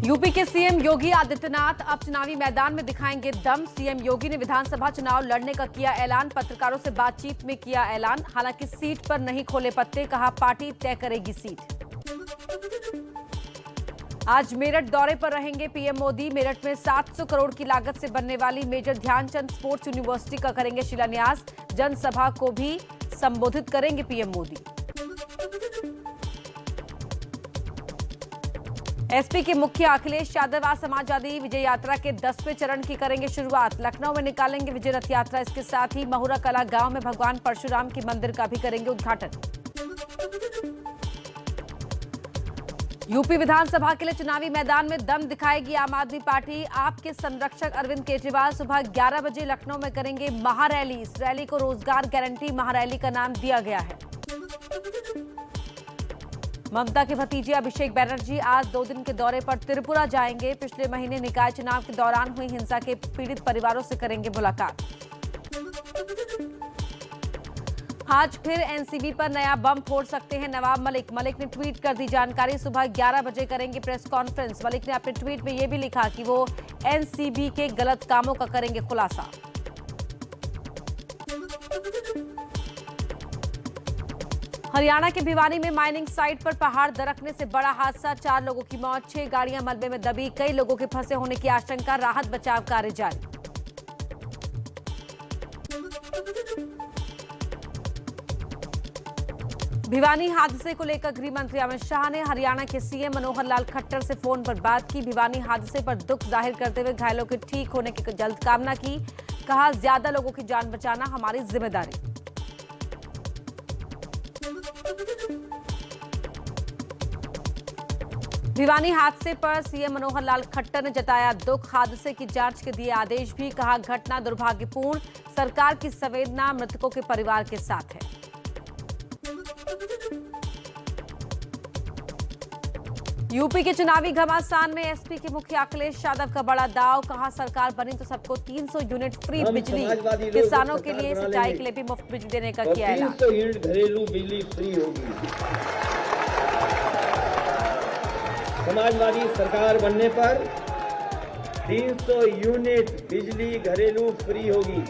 UP के CM Yogi Adityanath अब चुनावी मैदान में दिखाएंगे दम। सीएम योगी ने विधानसभा चुनाव लड़ने का किया ऐलान, पत्रकारों से बातचीत में किया ऐलान। हालांकि सीट पर नहीं खोले पत्ते, कहा पार्टी तय करेगी सीट। आज मेरठ दौरे पर रहेंगे पीएम मोदी। मेरठ में 700 करोड़ की लागत से बनने वाली मेजर ध्यानचंद स्पोर्ट्स यूनिवर्सिटी का करेंगे शिलान्यास। जनसभा को भी संबोधित करेंगे पीएम मोदी। एसपी के मुखिया अखिलेश यादव आज समाजवादी विजय यात्रा के 10वें चरण की करेंगे शुरुआत। लखनऊ में निकालेंगे विजय रथ यात्रा। इसके साथ ही महुरा कला गांव में भगवान परशुराम की मंदिर का भी करेंगे उद्घाटन। यूपी विधानसभा के लिए चुनावी मैदान में दम दिखाएगी आम आदमी पार्टी। आप के संरक्षक अरविंद केजरीवाल सुबह 11 बजे लखनऊ में करेंगे महारैली। इस रैली को रोजगार गारंटी महारैली का नाम दिया गया है। ममता के भतीजे अभिषेक बैनर्जी आज 2 दिन के दौरे पर त्रिपुरा जाएंगे। पिछले महीने निकाय चुनाव के दौरान हुई हिंसा के पीड़ित परिवारों से करेंगे मुलाकात। आज फिर एनसीबी पर नया बम फोड़ सकते हैं नवाब मलिक। मलिक ने ट्वीट कर दी जानकारी। सुबह 11 बजे करेंगे प्रेस कॉन्फ्रेंस। मलिक ने अपने ट्वीट में यह भी लिखा कि वो एनसीबी के गलत कामों का करेंगे खुलासा। हरियाणा के भिवानी में माइनिंग साइट पर पहाड़ दरकने से बड़ा हादसा, 4 लोगों की मौत, 6 गाड़ियां मलबे में दबी, कई लोगों के फंसे होने की आशंका। राहत बचाव कार्य जारी। भिवानी हादसे को लेकर गृह मंत्री अमित शाह ने हरियाणा के सीएम मनोहर लाल खट्टर से फोन पर बात की। भिवानी हादसे पर दुख जाहिर करते हुए घायलों के ठीक होने की जल्द कामना की। कहा, ज्यादा लोगों की जान बचाना हमारी जिम्मेदारी। भिवानी हादसे पर सीएम मनोहर लाल खट्टर ने जताया दुख। हादसे की जांच के दिए आदेश भी। कहा, घटना दुर्भाग्यपूर्ण, सरकार की संवेदना मृतकों के परिवार के साथ है। यूपी के चुनावी घमासान में एसपी के मुखिया अखिलेश यादव का बड़ा दांव। कहा, सरकार बनी तो सबको 300 यूनिट फ्री बिजली, किसानों के लिए सिंचाई के लिए भी मुफ्त बिजली देने का किया ऐलान। 300 यूनिट घरेलू बिजली फ्री होगी। समाजवादी सरकार बनने पर 300 यूनिट बिजली घरेलू फ्री होगी।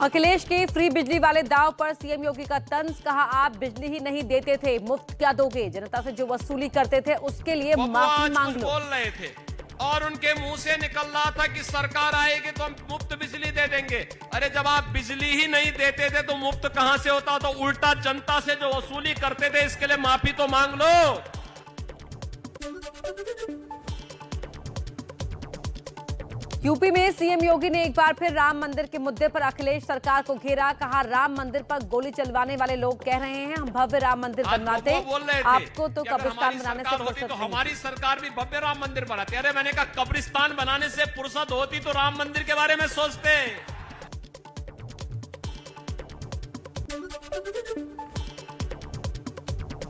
अखिलेश के फ्री बिजली वाले दाव पर सीएम योगी का तंज। कहा, आप बिजली ही नहीं देते थे, मुफ्त क्या दोगे? जनता से जो वसूली करते थे उसके लिए माफी मांग लो। बोल रहे थे और उनके मुंह से निकल रहा था कि सरकार आएगी तो हम मुफ्त बिजली दे देंगे। अरे जब आप बिजली ही नहीं देते थे तो मुफ्त कहां से होता? तो उल्टा जनता से जो वसूली करते थे इसके लिए माफी तो मांग लो। यूपी में सीएम योगी ने एक बार फिर राम मंदिर के मुद्दे पर अखिलेश सरकार को घेरा। कहा, राम मंदिर पर गोली चलवाने वाले लोग कह रहे हैं हम भव्य राम मंदिर बनवाते, आपको तो कब्रिस्तान बनाने से फुर्सत तो नहीं। हमारी सरकार भी भव्य राम मंदिर बनाती। अरे मैंने कहा कब्रिस्तान बनाने से फुर्सत होती तो राम मंदिर के बारे में सोचते।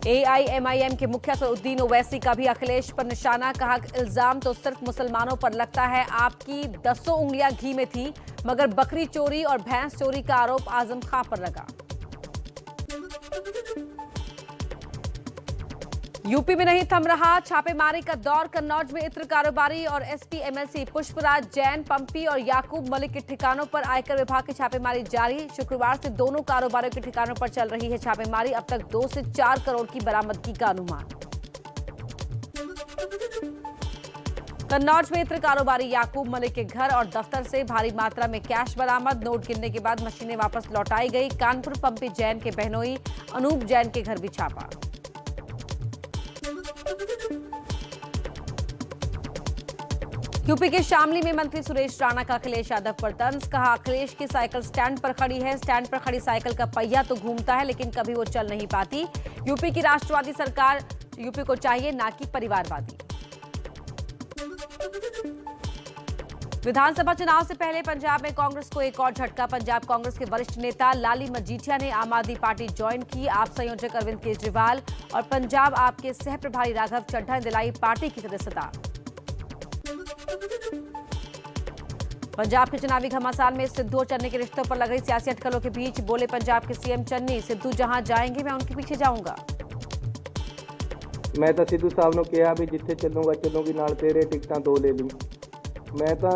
एआईएमआईएम के मुखिया सलाउद्दीन ओवैसी का भी अखिलेश पर निशाना। कहा, इल्जाम तो सिर्फ मुसलमानों पर लगता है, आपकी 10 उंगलियां घी में थी, मगर बकरी चोरी और भैंस चोरी का आरोप आजम खां पर लगा। यूपी में नहीं थम रहा छापेमारी का दौर। कन्नौज में इत्र कारोबारी और एसपी एमएलसी पुष्पराज जैन, पंपी और याकूब मलिक के ठिकानों पर आयकर विभाग की छापेमारी जारी। शुक्रवार से दोनों कारोबारियों के ठिकानों पर चल रही है छापेमारी। अब तक 2 से 4 करोड़ की बरामदगी का अनुमान। कन्नौज में इत्र कारोबारी याकूब मलिक के घर और दफ्तर से भारी मात्रा में कैश बरामद। नोट गिनने के बाद मशीनें वापस लौटाई गई। कानपुर पंपी जैन के बहनोई अनूप जैन के घर भी छापा। यूपी के शामली में मंत्री सुरेश राणा का अखिलेश यादव पर तंज। कहा, अखिलेश की साइकिल स्टैंड पर खड़ी है, स्टैंड पर खड़ी साइकिल का पहिया तो घूमता है लेकिन कभी वो चल नहीं पाती। यूपी की राष्ट्रवादी सरकार यूपी को चाहिए, ना कि परिवारवादी। विधानसभा चुनाव से पहले पंजाब में कांग्रेस को एक और झटका। पंजाब कांग्रेस के वरिष्ठ नेता लाली मजीठिया ने आम आदमी पार्टी ज्वाइन की। आप संयोजक अरविंद केजरीवाल और पंजाब आप के सह प्रभारी राघव चड्ढा ने दिलाई पार्टी की सदस्यता। पंजाब के चुनावी घमासान में सिद्धू और चन्नी के रिश्तों पर लग रही सियासी अटकलों के बीच बोले पंजाब के सीएम चन्नी, सिद्धू जहां जाएंगे मैं उनके पीछे जाऊंगा। मैं तो सिद्धू साहब ਨੂੰ ਕਿਹਾ ਵੀ ਜਿੱਥੇ ਚੱਲੂਗੀ ਨਾਲ ਤੇਰੇ ਟਿਕਟਾਂ 2 ਲੈ ਲਈ। ਮੈਂ ਤਾਂ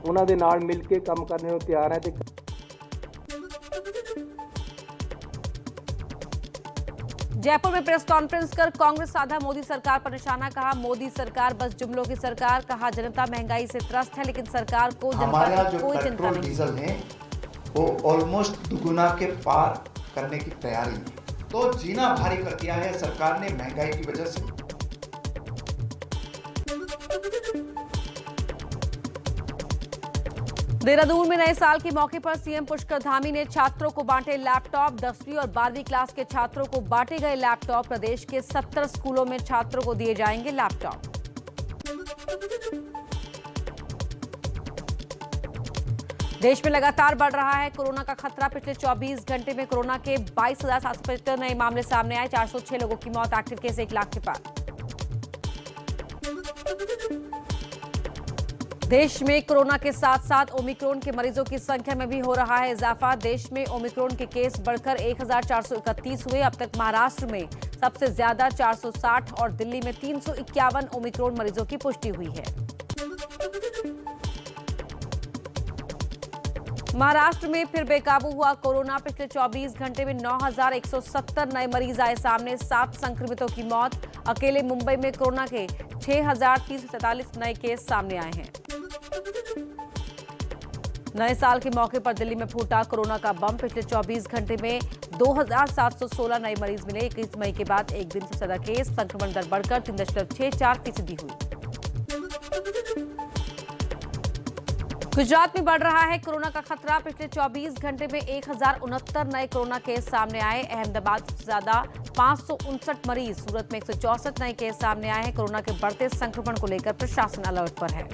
ਉਹਨਾਂ ਦੇ ਨਾਲ ਮਿਲ ਕੇ ਕੰਮ ਕਰਨ ਨੂੰ ਤਿਆਰ ਹਾਂ ਤੇ जयपुर में प्रेस कॉन्फ्रेंस कर कांग्रेस साधा मोदी सरकार पर निशाना, कहा मोदी सरकार बस जुमलों की सरकार, कहा जनता महंगाई से त्रस्त है लेकिन सरकार को जनता हमारा की जो कोई चिंता पेट्रोल नहीं। डीजल है वो ऑलमोस्ट दुगुना के पार करने की तैयारी है, तो जीना भारी कर दिया है सरकार ने महंगाई की वजह से। देहरादून में नए साल के मौके पर सीएम पुष्कर धामी ने छात्रों को बांटे लैपटॉप। 10वीं और 12वीं क्लास के छात्रों को बांटे गए लैपटॉप। प्रदेश के 70 स्कूलों में छात्रों को दिए जाएंगे लैपटॉप। देश में लगातार बढ़ रहा है कोरोना का खतरा। पिछले 24 घंटे में कोरोना के 22,775 नए मामले सामने आए। 406 लोगों की मौत। एक्टिव केस 1 लाख के पार। देश में कोरोना के साथ साथ ओमिक्रॉन के मरीजों की संख्या में भी हो रहा है इजाफा। देश में ओमिक्रॉन के केस बढ़कर 1431 हुए। अब तक महाराष्ट्र में सबसे ज्यादा 460 और दिल्ली में 351 ओमिक्रॉन मरीजों की पुष्टि हुई है। महाराष्ट्र में फिर बेकाबू हुआ कोरोना। पिछले 24 घंटे में 9,170 नए मरीज आए सामने। 7 संक्रमितों की मौत। अकेले मुंबई में कोरोना के 6,347 नए केस सामने आए हैं। नए साल के मौके पर दिल्ली में फूटा कोरोना का बम। पिछले 24 घंटे में 2,716 नए मरीज मिले। 21 मई के बाद एक दिन से ज्यादा केस। संक्रमण दर बढ़कर 3.64% हुई। गुजरात में बढ़ रहा है कोरोना का खतरा। पिछले 24 घंटे में 1,069 नए कोरोना केस सामने आए। अहमदाबाद सबसे ज्यादा 559 मरीज। सूरत में 164 नए केस सामने आए हैं। कोरोना के बढ़ते संक्रमण को लेकर प्रशासन अलर्ट पर है।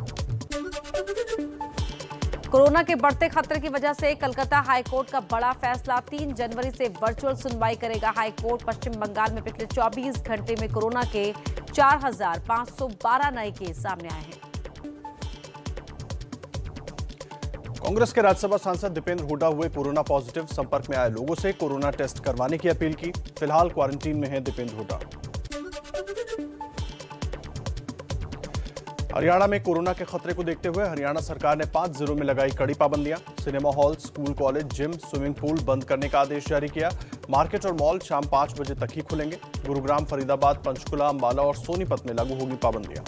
कोरोना के बढ़ते खतरे की वजह से कलकत्ता हाईकोर्ट का बड़ा फैसला। 3 जनवरी से वर्चुअल सुनवाई करेगा हाईकोर्ट। पश्चिम बंगाल में पिछले 24 घंटे में कोरोना के 4,512 नए केस सामने आए हैं। कांग्रेस के राज्यसभा सांसद दीपेंद्र हुड्डा हुए कोरोना पॉजिटिव। संपर्क में आए लोगों से कोरोना टेस्ट करवाने की अपील की। फिलहाल क्वारंटीन में है दीपेंद्र हुड्डा। हरियाणा में कोरोना के खतरे को देखते हुए हरियाणा सरकार ने 5 जिलों में लगाई कड़ी पाबंदियां। Cinema hall, school, college, gym, swimming pool बंद करने का आदेश जारी किया। मार्केट और मॉल शाम 5 बजे तक ही खुलेंगे। गुरुग्राम, फरीदाबाद, पंचकुला, अंबाला और सोनीपत में लागू होगी पाबंदियां।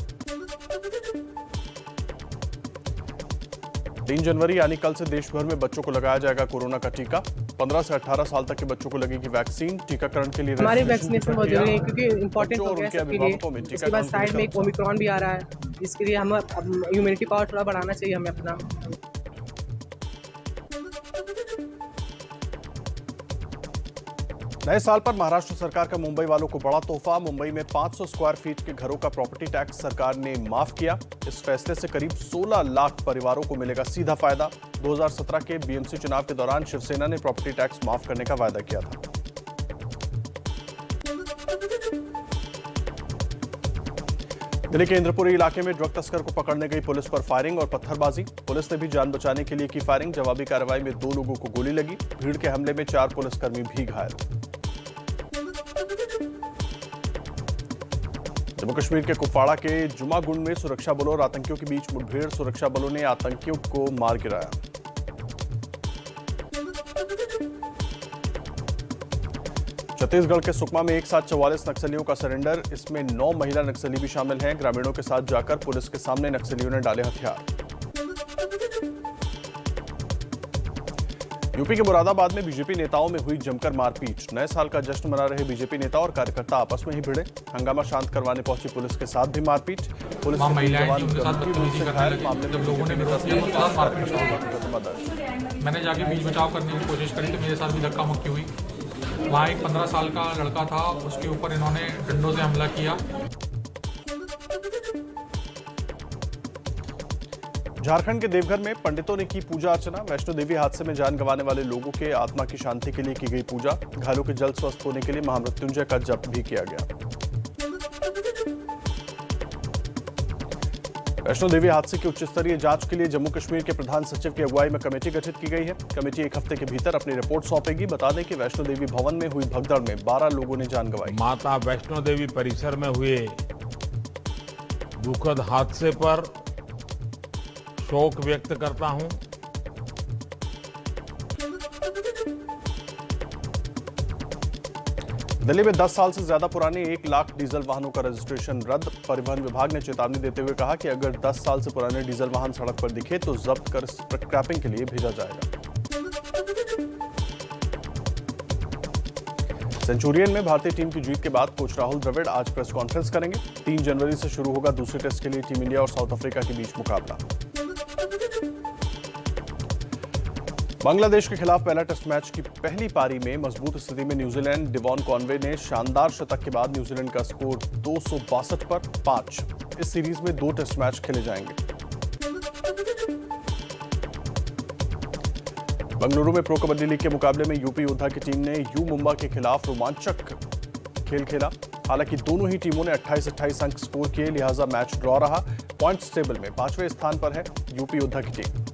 3 जनवरी यानी कल से देश भर में बच्चों को लगाया जाएगा कोरोना का टीका। 15 से 18 साल तक के बच्चों को लगेगी वैक्सीन। टीकाकरण के लिए हमारे वैक्सीनेशन बहुत जरूरी है क्योंकि इम्पोर्टेंट हो गया सबके लिए। उसके बाद साइड में एक ओमिक्रॉन भी आ रहा है, इसके लिए हम ह्यूमैनिटी पावर थोड़ा बढ़ाना चाहिए हमें अपना। नए साल पर महाराष्ट्र सरकार का मुंबई वालों को बड़ा तोहफा। मुंबई में 500 स्क्वायर फीट के घरों का प्रॉपर्टी टैक्स सरकार ने माफ किया। इस फैसले से करीब 16 लाख परिवारों को मिलेगा सीधा फायदा। 2017 के बीएमसी चुनाव के दौरान शिवसेना ने प्रॉपर्टी टैक्स माफ करने का वायदा किया था। दिल्ली के इंद्रपुरी इलाके में ड्रग तस्कर को पकड़ने गई पुलिस पर फायरिंग और पत्थरबाजी। पुलिस ने भी जान बचाने के लिए की फायरिंग। जवाबी कार्रवाई में 2 लोगों को गोली लगी। भीड़ के हमले में 4 पुलिसकर्मी भी घायल। जम्मू कश्मीर के कुपवाड़ा के जुमागुंड में सुरक्षा बलों और आतंकियों के बीच मुठभेड़। सुरक्षा बलों ने आतंकियों को मार गिराया। छत्तीसगढ़ के सुकमा में एक साथ 44 नक्सलियों का सरेंडर। इसमें 9 महिला नक्सली भी शामिल हैं। ग्रामीणों के साथ जाकर पुलिस के सामने नक्सलियों ने डाले हथियार। यूपी के मुरादाबाद में बीजेपी नेताओं में हुई जमकर मारपीट। नए साल का जश्न मना रहे बीजेपी नेता और कार्यकर्ता आपस में ही भिड़े। हंगामा शांत करवाने पहुंची पुलिस के साथ भी मारपीट। पुलिस के जवान गंभीर से घायल। मामले में लोगों ने मैंने जाके बीच बचाव करने की कोशिश करी तो मेरे साथ भी धक्का मुक्की हुई। वहाँ एक 15 साल का लड़का था, उसके ऊपर इन्होंने डंडों से हमला किया। झारखंड के देवघर में पंडितों ने की पूजा अर्चना। वैष्णो देवी हादसे में जान गंवाने वाले लोगों के आत्मा की शांति के लिए की गई पूजा। घायलों के जल्द स्वस्थ होने के लिए महामृत्युंजय का जप भी किया गया। वैष्णो देवी हादसे की उच्च स्तरीय जांच के लिए जम्मू कश्मीर के प्रधान सचिव की अगुवाई में कमेटी गठित की गई है। कमेटी एक हफ्ते के भीतर अपनी रिपोर्ट सौंपेगी। बता दें कि वैष्णो देवी भवन में हुई भगदड़ में 12 लोगों ने जान गंवाई। माता वैष्णो देवी परिसर में हुए दुखद हादसे पर शोक व्यक्त करता हूं। दिल्ली में 10 साल से ज्यादा पुराने 1 लाख डीजल वाहनों का रजिस्ट्रेशन रद्द। परिवहन विभाग ने चेतावनी देते हुए कहा कि अगर 10 साल से पुराने डीजल वाहन सड़क पर दिखे तो जब्त कर स्क्रैपिंग के लिए भेजा जाएगा। सेंचुरियन में भारतीय टीम की जीत के बाद कोच राहुल द्रविड़ आज प्रेस कॉन्फ्रेंस करेंगे। 3 जनवरी से शुरू होगा दूसरे टेस्ट के लिए टीम इंडिया और साउथ अफ्रीका के बीच मुकाबला। बांग्लादेश के खिलाफ पहला टेस्ट मैच की पहली पारी में मजबूत स्थिति में न्यूजीलैंड। डिवॉन कॉनवे ने शानदार शतक के बाद न्यूजीलैंड का स्कोर 262 पर 5। इस सीरीज में 2 टेस्ट मैच खेले जाएंगे। बंगलुरु में प्रो कबड्डी लीग के मुकाबले में यूपी योद्धा की टीम ने यू मुंबा के खिलाफ रोमांचक खेल खेला। हालांकि दोनों ही टीमों ने 28-28 अंक स्कोर किए, लिहाजा मैच ड्रॉ रहा। पॉइंट्स टेबल में 5वें स्थान पर है यूपी योद्धा की टीम।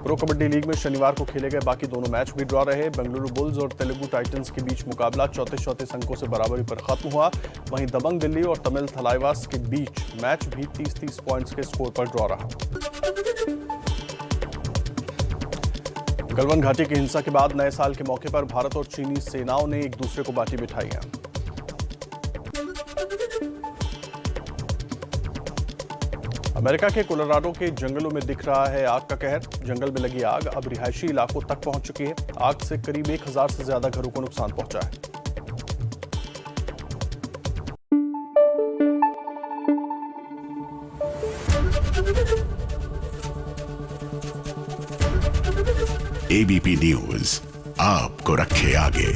प्रो कबड्डी लीग में शनिवार को खेले गए बाकी दोनों मैच भी ड्रॉ रहे। बेंगलुरु बुल्स और तेलुगु टाइटंस के बीच मुकाबला 34-34 अंकों से बराबरी पर खत्म हुआ। वहीं दबंग दिल्ली और तमिल थलाइवास के बीच मैच भी 30-30 पॉइंट्स के स्कोर पर ड्रॉ रहा। गलवान घाटी की हिंसा के बाद नए साल के मौके पर भारत और चीनी सेनाओं ने एक दूसरे को बांटी मिठाइयां। अमेरिका के कोलोराडो के जंगलों में दिख रहा है आग का कहर। जंगल में लगी आग अब रिहायशी इलाकों तक पहुंच चुकी है। आग से करीब 1000 से ज्यादा घरों को नुकसान पहुंचा है। एबीपी न्यूज आपको रखे आगे।